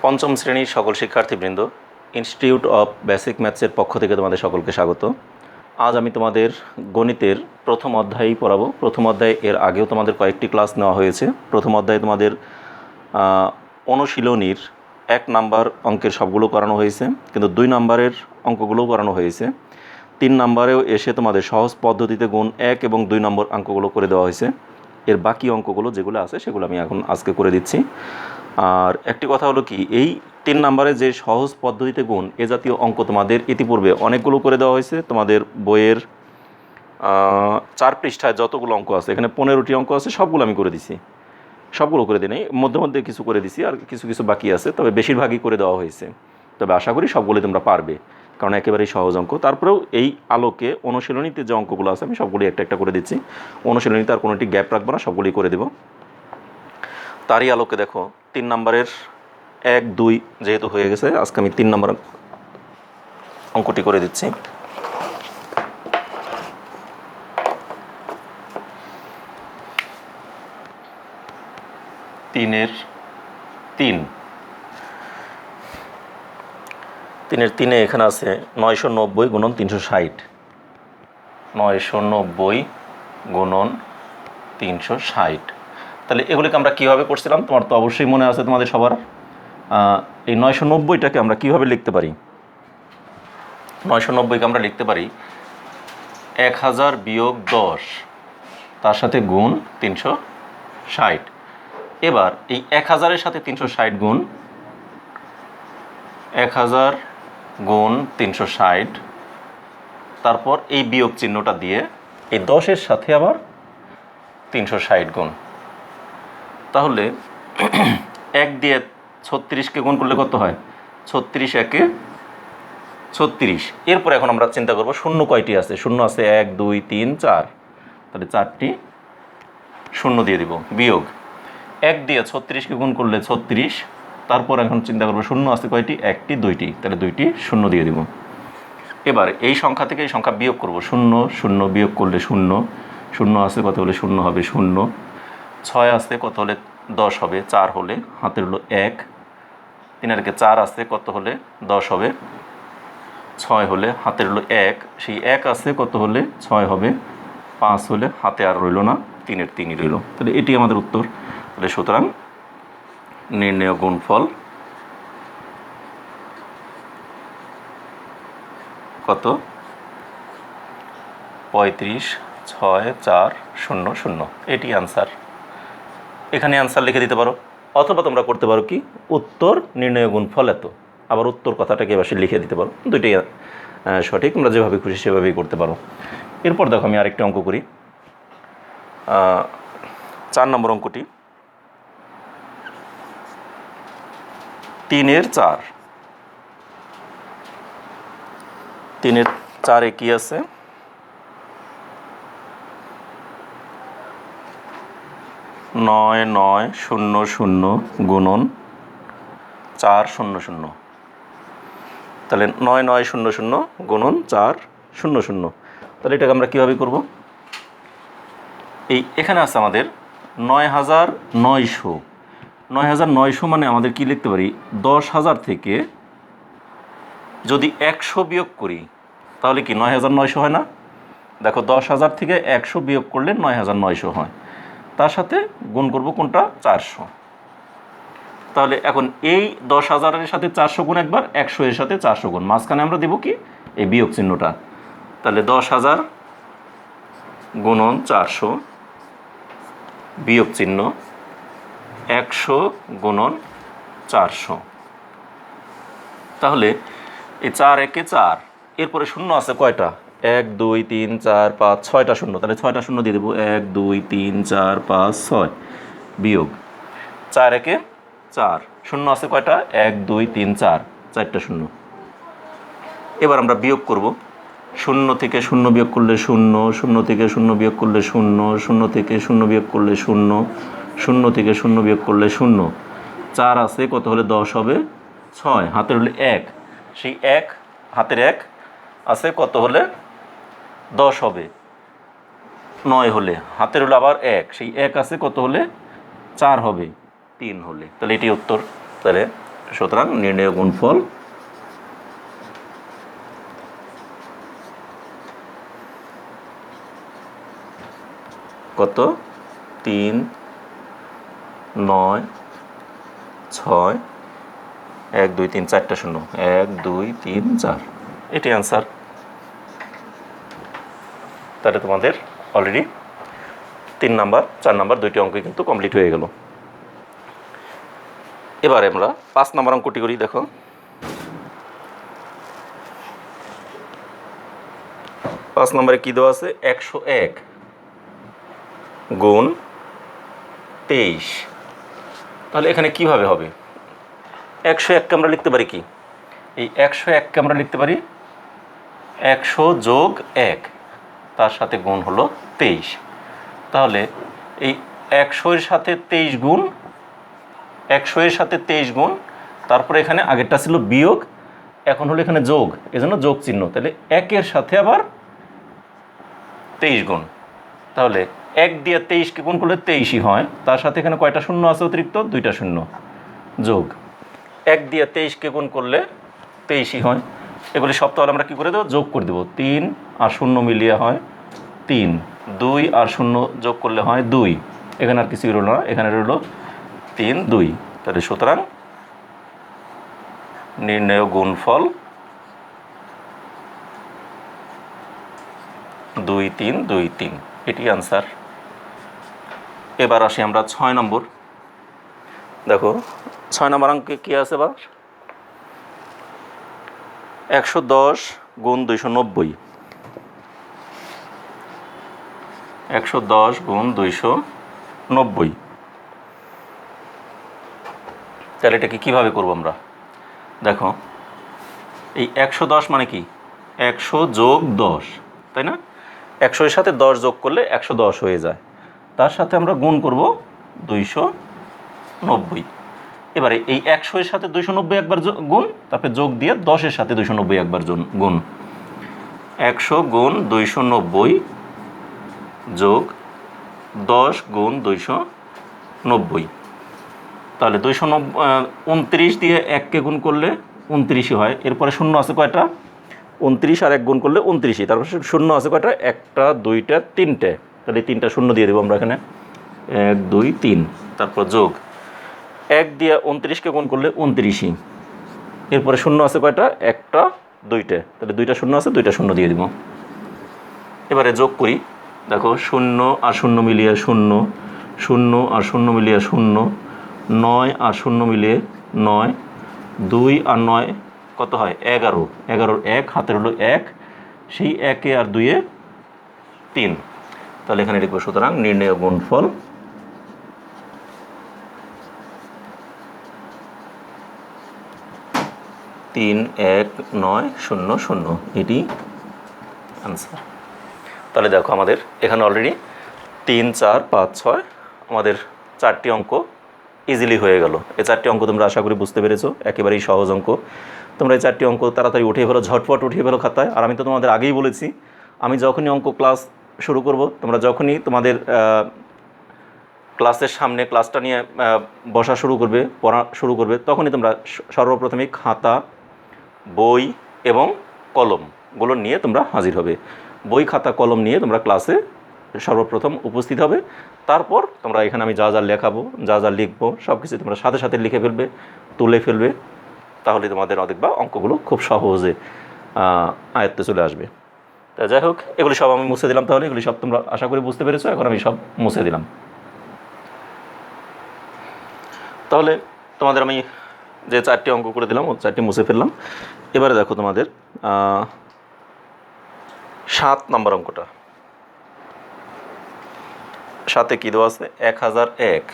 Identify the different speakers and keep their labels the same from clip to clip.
Speaker 1: পঞ্চম শ্রেণীর সকল শিক্ষার্থীবৃন্দ, ইনস্টিটিউট অফ বেসিক ম্যাথসের পক্ষ থেকে তোমাদের সকলকে স্বাগত। আজ আমি তোমাদের গণিতের প্রথম অধ্যায়ই পড়াবো। প্রথম অধ্যায় এর আগেও তোমাদের কয়েকটি ক্লাস নেওয়া হয়েছে। প্রথম অধ্যায়ে তোমাদের অনুশীলনীর 1 নাম্বার অঙ্কের সবগুলো করানো হয়েছে, কিন্তু 2 নাম্বারের অঙ্কগুলোও করানো হয়েছে। 3 নাম্বারেও এসে তোমাদের সহজ পদ্ধতিতে গুণ 1 এবং 2 নম্বর অঙ্কগুলো করে দেওয়া হয়েছে। এর বাকি অঙ্কগুলো যেগুলো আছে সেগুলো আমি আজকে করে দিচ্ছি। আর একটি কথা হলো কি, এই 3 নম্বরে যে সহজ পদ্ধতিতে গুণ এ জাতীয় অঙ্ক তোমাদের ইতিপূর্বে অনেকগুলো করে দেওয়া হয়েছে। তোমাদের বইয়ের 4 পৃষ্ঠায় যতগুলো অঙ্ক আছে, এখানে 15টি অঙ্ক আছে, সবগুলো আমি করে দিছি। সবগুলো করে দিই নাই, মধ্যে মধ্যে কিছু করে দিছি, আর কিছু কিছু বাকি আছে, তবে বেশিরভাগই করে দেওয়া হয়েছে। তবে আশা করি সবগুলোই তোমরা পারবে, কারণ একেবারেই সহজ অঙ্ক। তারপরেও এই আলোকে অনুশীলনীতে যে অঙ্কগুলো আছে আমি সবগুলি একটা একটা করে দিচ্ছি। অনুশীলনীতে আর কোনোটি গ্যাপ রাখবো না, সবগুলি করে দেবো। তারই আলোকে দেখো 3 নম্বরের 1, 2 যেহেতু হয়ে গেছে, আজকে আমি 3 নম্বর অঙ্কটি করে দিচ্ছি। তিনের 3 এখানে আছে 990 গুণন 360। 990 গুণন 360। তাহলে এগুলিকে আমরা কীভাবে করছিলাম তোমার তো অবশ্যই মনে আছে, তোমাদের সবার। এই 990টাকে আমরা কীভাবে লিখতে পারি? 990কে আমরা লিখতে পারি 1000 বিয়োগ 10 তার সাথে গুণ 360। এবার এই 1000-এর সাথে 360 গুণ 1000 গুণ 360, তারপর এই বিয়োগ চিহ্নটা দিয়ে এই 10-এর সাথে আবার 360 গুণ। তাহলে 1 দিয়ে 36কে গুণ করলে কত হয়? 36 একে 36। এরপর এখন আমরা চিন্তা করব শূন্য কয়টি আছে। শূন্য আছে 1, 2, 3, 4। তাহলে 4টি শূন্য দিয়ে দিব। বিয়োগ 1 দিয়ে 36কে গুণ করলে 36। তারপর এখন চিন্তা করব শূন্য আছে কয়টি? 1টি, 2টি, তাহলে 2টি শূন্য দিয়ে দিব। এবার এই সংখ্যা থেকে এই সংখ্যা বিয়োগ করব। 0, 0 বিয়োগ করলে 0। 0 আছে কত হলে 0 হবে? 0। 6 আছে কত হলে 10 হবে? 4 হলে হাতের হলো 1। 3 আর 4 আছে কত হলে 10 হবে? 6 হলে হাতের হলো 1। সেই 1 আছে কত হলে 6 হবে? 5 হলে হাতে আর রইল না, 3-এর 3ই রইল। তাহলে এটি আমাদের উত্তর। তাহলে সুতরাং নির্ণেয় গুণফল কত? 35,6,4,0,0। এটি অ্যান্সার। এখানে অ্যান্সার লিখে দিতে পারো, অথবা তোমরা করতে পারো কি, উত্তর নির্ণয় গুণফল এত। আবার উত্তর কথাটাকে এবার লিখে দিতে পারো। দুইটাই সঠিক, তোমরা যেভাবে খুশি সেভাবেই করতে পারো। এরপর দেখো আমি আরেকটি অঙ্ক করি। 4 নম্বর অঙ্কটি 3-এর 4। 3-এর 4-এ কি আছে? 9900 গুণন 400। তাহলে 9900 গুণন 400। তাহলে এটাকে আমরা কীভাবে করব? এখানে আছে আমাদের 9900। 9900 মানে আমাদের কি লিখতে পারি? 10,000 থেকে যদি 100 বিয়োগ করি তাহলে কি 9900 হয় না? দেখো 10,000 থেকে 100 বিয়োগ করলে 9900 হয়। তার সাথে গুণ করব কোনটা? 400। তাহলে এখন এই 10,000-এর সাথে 400 গুণ একবার, 100-এর সাথে 400 গুণ, মাঝখানে আমরা দেবো কি? এই বিয়োগ চিহ্নটা। তাহলে 10,000 গুণন 400 বিয়োগ চিহ্ন 100 গুণন 400। তাহলে এই 4 একে 4, এরপরে শূন্য আছে কয়টা? 1, 2, 3, 4, 5, 6টা শূন্য। তাহলে 6টা শূন্য দিয়ে দেবো। 1, 2, 3, 4, 5, 6 বিয়োগ 4 একে 4, শূন্য আছে কয়টা? 1, 2, 3, 4, 4টা শূন্য। এবার আমরা বিয়োগ করব। 0 থেকে 0 বিয়োগ করলে 0, 0 থেকে 0 বিয়োগ করলে 0, 0 থেকে 0 বিয়োগ করলে 0, 0 থেকে 0 বিয়োগ করলে 0। 4 আছে কত হলে 10 হবে? 6। হাতের হলে 1। সেই 1 হাতের 1 আছে কত হলে 10 হবে? 9 হলে হাতের হলো আবার 1। সেই 1 আছে কত হলে 4 হবে? 3 হলে। তাহলে এটি উত্তর। তাহলে সুতরাং নির্ণেয় গুণফল কত? 3, 9, 6, 1, 2, 3, 4টা শূন্য, 1, 2, 3, 4, এটি অ্যান্সার। তাহলে তোমাদের অলরেডি 3 নাম্বার 4 নাম্বার 2টি অঙ্ক কিন্তু কমপ্লিট হয়ে গেল। এবারে আমরা 5 নাম্বার অঙ্কটি করি। দেখো, 5 নম্বরে কী দেওয়া আছে? 101 গুণ 23। তাহলে এখানে কিভাবে হবে? 101কে আমরা লিখতে পারি কি? এই 101কে আমরা লিখতে পারি 100 যোগ 1, তার সাথে গুণ হলো 23। তাহলে এই 100-এর সাথে 23 গুণ, 100-এর সাথে 23 গুণ, তারপরে এখানে আগেরটা ছিল বিয়োগ, এখন হলো এখানে যোগ, এজন্য যোগ চিহ্ন। তাহলে 1-এর সাথে আবার 23 গুণ। তাহলে 1 দিয়ে 23কে গুণ করলে 23ই হয়, তার সাথে এখানে কয়টা শূন্য আছে অতিরিক্ত? 2টা শূন্য, যোগ 1 দিয়ে 23কে গুণ করলে 23ই হয়। এগুলি সব তাহলে আমরা কী করে দেবো? যোগ করে দেবো। 3 আর 0 মিলিয়ে হয় 3, 2 আর 0 যোগ করলে হয় 2, এখানে আর কিছুই রইল না, এখানে রইল 3, 2। তাহলে সুতরাং নির্ণেয় গুণফল 2, 3, 2, 3, এটি আনসার। এবার আসি আমরা 6 নম্বর। দেখো 6 নম্বর অঙ্কে কী আছে? বা 110 গুণ 290, 110 গুণ 290। তাহলে এটাকে কীভাবে করবো আমরা? দেখো, এই 110 মানে কি? 100 যোগ 10, তাই না? 100-এর সাথে 10 যোগ করলে 110 হয়ে যায়, তার সাথে আমরা গুণ করব 290। এবারে এই 100-এর সাথে 290 একবার গুণ, তারপরে যোগ দিয়ে 10-এর সাথে 290 একবার গুণ। 100 গুণ 290 যোগ 10 গুণ 290। তাহলে 229 দিয়ে 1কে গুণ করলে 29ই হয়। এরপরে শূন্য আছে কয়টা? 29 আর 1 গুণ করলে 29ই। তারপর শূন্য আছে কয়টা? 1টা, 2টা, 3টে। তাহলে 3টা শূন্য দিয়ে দেবো আমরা এখানে, 1, 2, 3। তারপর যোগ 1 দিয়ে 29কে গুণ করলে 29ই। এরপরে শূন্য আছে কয়টা? 1টা, 2টে। তাহলে 2টা শূন্য আছে, 2টা শূন্য দিয়ে দিব। এবারে যোগ করি। দেখো, 0 আর 0 মিলিয়ে 0, 0 আর 0 মিলিয়ে 0, 9 আর 0 মিলিয়ে 9, 2 আর 9 কত হয়? 11, 11-র 1 হাতের হলো 1, সেই 1-এ আর 2-এ 3। তাহলে এখানে লিখবো সুতরাং নির্ণেয় গুণফল 31900, এটি আনসার। তাহলে দেখো আমাদের এখানে অলরেডি 3, 4, 5, 6 আমাদের 4টি অঙ্ক ইজিলি হয়ে গেল। এই 4টি অঙ্ক তোমরা আশা করি বুঝতে পেরেছো, একেবারেই সহজ অঙ্ক। তোমরা এই 4টি অঙ্ক তাড়াতাড়ি উঠিয়ে ফেলো, ঝটপট উঠিয়ে ফেলো খাতায়। আর আমি তো তোমাদের আগেই বলেছি, আমি যখনই অঙ্ক ক্লাস শুরু করব, তোমরা যখনই তোমাদের ক্লাসের সামনে ক্লাসটা নিয়ে বসা শুরু করবে, পড়া শুরু করবে, তখনই তোমরা সর্বপ্রথমে খাতা, বই এবং কলমগুলো নিয়ে তোমরা হাজির হবে। বই, খাতা, কলম নিয়ে তোমরা ক্লাসে সর্বপ্রথম উপস্থিত হবে। তারপর তোমরা এখানে আমি যা যা লেখাবো, যা যা লিখবো, সব কিছু তোমরা সাথে সাথে লিখে ফেলবে, তুলে ফেলবে। তাহলে তোমাদের দেখবা অঙ্কগুলো খুব সহজে আয়ত্তে চলে আসবে। তা যাই হোক, এগুলি সব আমি মুছে দিলাম। তাহলে এগুলি সব তোমরা আশা করি বুঝতে পেরেছো। এখন আমি সব মুছে দিলাম। তাহলে তোমাদের আমি যে 4টি অঙ্ক করে দিলাম, ও 4টি মুছে ফেললাম। এবারে দেখো তোমাদের 7 নম্বর অঙ্কটা। 7-এ কী দেওয়া আছে? 1001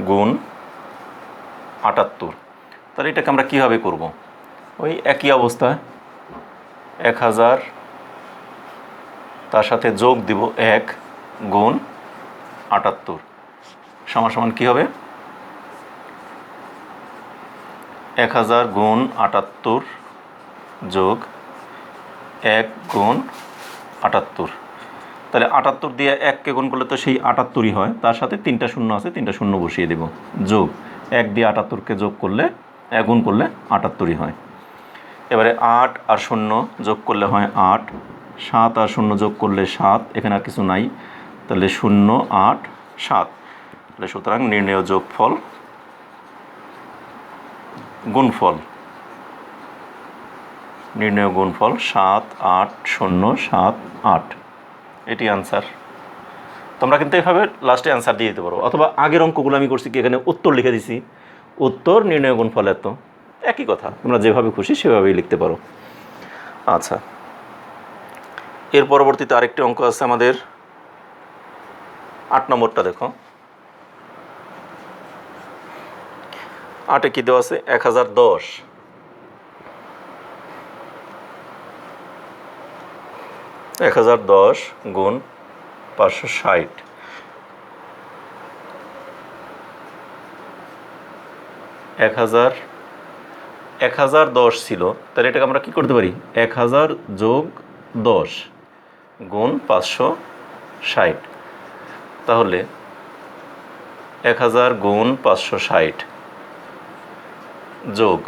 Speaker 1: গুণ 78। তাহলে এটাকে আমরা কীভাবে করব? ওই একই অবস্থায় 1000, তার সাথে যোগ দিব 1 গুণ 78 সমান কী হবে? 1000 গুণ 78 যোগ 1 গুণ 78। তাহলে 78 দিয়ে 1কে গুণ করলে তো সেই 78ই হয়, তার সাথে 3টা শূন্য আছে, 3টা শূন্য বসিয়ে দেব, যোগ 1 দিয়ে 78কে যোগ করলে গুণ করলে 78ই হয়। এবারে 8 আর 0 যোগ করলে হয় 8, 7 আর 0 যোগ করলে 7, এখানে আর কিছু নাই, তাহলে 0, 8, 7। তাহলে সুতরাং নির্ণেয় যোগফল গুণফল নির্ণেয় গুণফল 7, 8, 0, 7, 8, এটি আনসার। তোমরা কিন্তু এভাবে লাস্টে অ্যান্সার দিয়ে দিতে পারো, অথবা আগের অঙ্কগুলো আমি করছি কি এখানে উত্তর লিখে দিছি, উত্তর নির্ণয় গুণফল এত, একই কথা, তোমরা যেভাবে খুশি সেভাবেই লিখতে পারো। আচ্ছা, এর পরবর্তীতে আরেকটি অঙ্ক আছে আমাদের 8 নম্বরটা দেখো। 8-এ কী দেওয়া আছে? 1010। 1010 গুণ 560। 1010 ছিল, তাহলে এটাকে আমরা কি করতে পারি? 1000 যোগ 10 গুণ 560। তাহলে 1000 গুণ 560 যোগ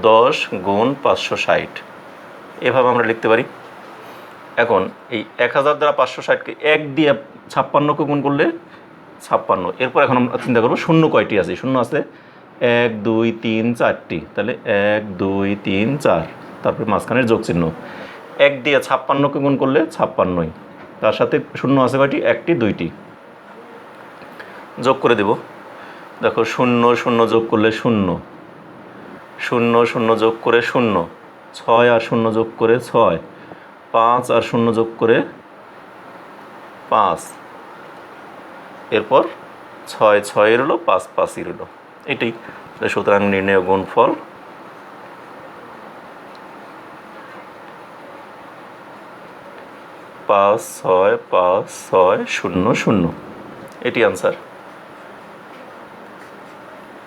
Speaker 1: 10 গুণ 560, এভাবে আমরা লিখতে পারি। এখন এই 1000 দ্বারা 560কে 1 দিয়ে 56কে গুণ করলে 56। এরপর এখন আমরা চিন্তা করবো শূন্য কয়টি আছে। শূন্য আছে 1, 2, 3, 4টি, তাহলে 1, 2, 3, 4, তারপরে মাঝখানের যোগ চিহ্ন। 1 দিয়ে 56কে গুণ করলে 56ই, তার সাথে শূন্য আছে কয়টি? 1টি, 2টি, যোগ করে দেব। দেখো 0, 0 যোগ করলে 0, 0, 0 যোগ করে 0, 6 আর 0 যোগ করে 6, 5 আর 0 যোগ করে 5, এরপর 6, 6 রইল, 5, 5ই রইল, এটাই। সুতরাং নির্ণেয় গুণফল 5, 6, 5, 6, 0, 0, এটি আনসার।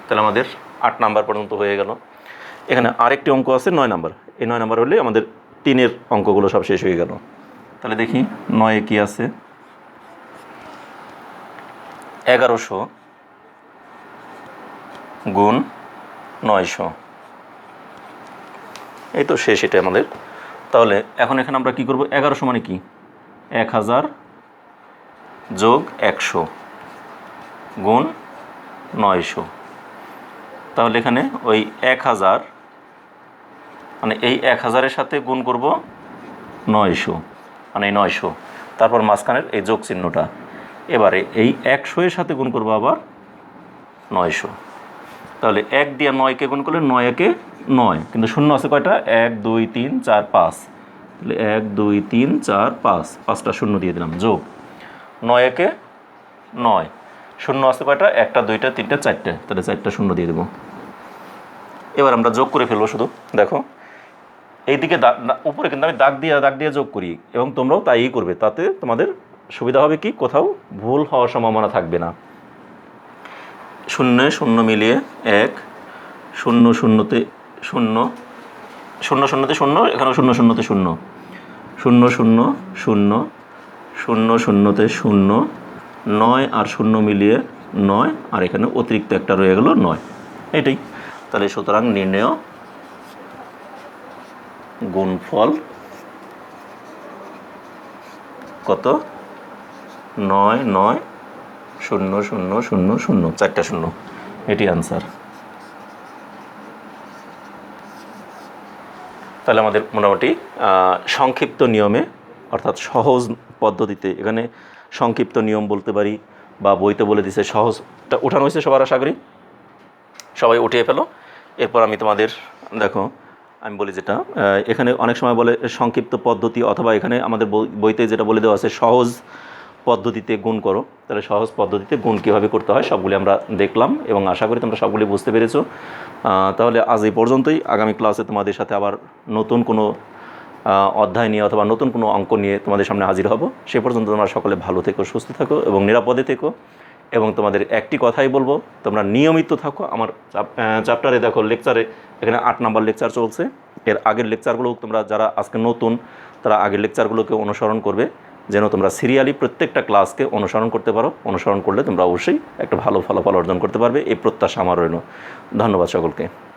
Speaker 1: তাহলে আমাদের 8 নাম্বার পর্যন্ত হয়ে গেল। এখানে আরেকটি অঙ্ক আছে 9 নাম্বার। এই 9 নাম্বার হলে আমাদের 3-এর অঙ্কগুলো সব শেষ হয়ে গেল। তাহলে দেখি 9-এ কি আছে। 1100 গুণ 900, এই তো শেষ এটা আমাদের। তাহলে এখন এখানে আমরা কি করব? 1100 মানে কি? 1000 যোগ 100 গুণ 900। তাহলে এখানে ওই 1000 মানে এই 1000-এর সাথে গুণ করব 900, মানে এই 900, তারপর মাঝখানের এই যোগ চিহ্নটা। এবারে এই 100-এর সাথে গুণ করব আবার 900। তাহলে 1 দিয়ে 9কে গুণ করলে 9 একে 9, কিন্তু শূন্য আছে কয়টা? 1, 2, 3, 4, 5, তাহলে 1, 2, 3, 4, 5, 5টা শূন্য দিয়ে দিলাম, যোগ 9 একে 9, শূন্য আছে কয়টা? 1টা, 2টা, 3টা, 4টে, তাহলে 4টা শূন্য দিয়ে দেবো। এবার আমরা যোগ করে ফেলবো। শুধু দেখো এইদিকে উপরে কিন্তু আমি দাগ দিয়ে যোগ করি, এবং তোমরাও তাই করবে, তাতে তোমাদের সুবিধা হবে কি, কোথাও ভুল হওয়ার সম্ভাবনা থাকবে না। 0, 0 মিলিয়ে 1, 0, 0তে 0, 0, 0তে 0, এখানেও 0, 0তে 0, 0, 0, 0, 0, 0তে 0, 9 আর 0 মিলিয়ে 9, আর এখানে অতিরিক্ত একটা রয়ে গেল 9, এটাই। তাহলে সুতরাং নির্ণেয় গুণফল কত? 9, 9, 0, 0, 0, 0, 4টা শূন্য, এটি আনসার। তাহলে আমাদের মোটামুটি সংক্ষিপ্ত নিয়মে, অর্থাৎ সহজ পদ্ধতিতে, এখানে সংক্ষিপ্ত নিয়ম বলতে পারি, বা বইতে বলে দিছে সহজটা উঠানো হয়েছে। সবার আশা করি সবাই উঠিয়ে ফেলো। এরপর আমি তোমাদের দেখো আমি বলি যেটা এখানে অনেক সময় বলে সংক্ষিপ্ত পদ্ধতি, অথবা এখানে আমাদের বইতে যেটা বলে দেওয়া আছে সহজ পদ্ধতিতে গুণ করো। তাহলে সহজ পদ্ধতিতে গুণ কীভাবে করতে হয় সবগুলি আমরা দেখলাম, এবং আশা করি তোমরা সবগুলি বুঝতে পেরেছো। তাহলে আজ এই পর্যন্তই। আগামী ক্লাসে তোমাদের সাথে আবার নতুন কোনো অধ্যায় নিয়ে অথবা নতুন কোনো অঙ্ক নিয়ে তোমাদের সামনে হাজির হব। সে পর্যন্ত তোমরা সকলে ভালো থেকো, সুস্থ থাকো এবং নিরাপদে থেকো। এবং তোমাদের একটি কথাই বলবো, তোমরা নিয়মিত থাকো। আমার চ্যাপ্টারে দেখো লেকচারে এখানে 8 নাম্বার লেকচার চলছে। এর আগের লেকচারগুলো তোমরা যারা আজকে নতুন, তারা আগের লেকচারগুলোকে অনুসরণ করবে, যেন তোমরা সিরিয়ালি প্রত্যেকটা ক্লাসকে অনুসরণ করতে পারো। অনুসরণ করলে তোমরা অবশ্যই একটা ভালো ফলাফল অর্জন করতে পারবে, এই প্রত্যাশা আমার রইল। ধন্যবাদ সকলকে।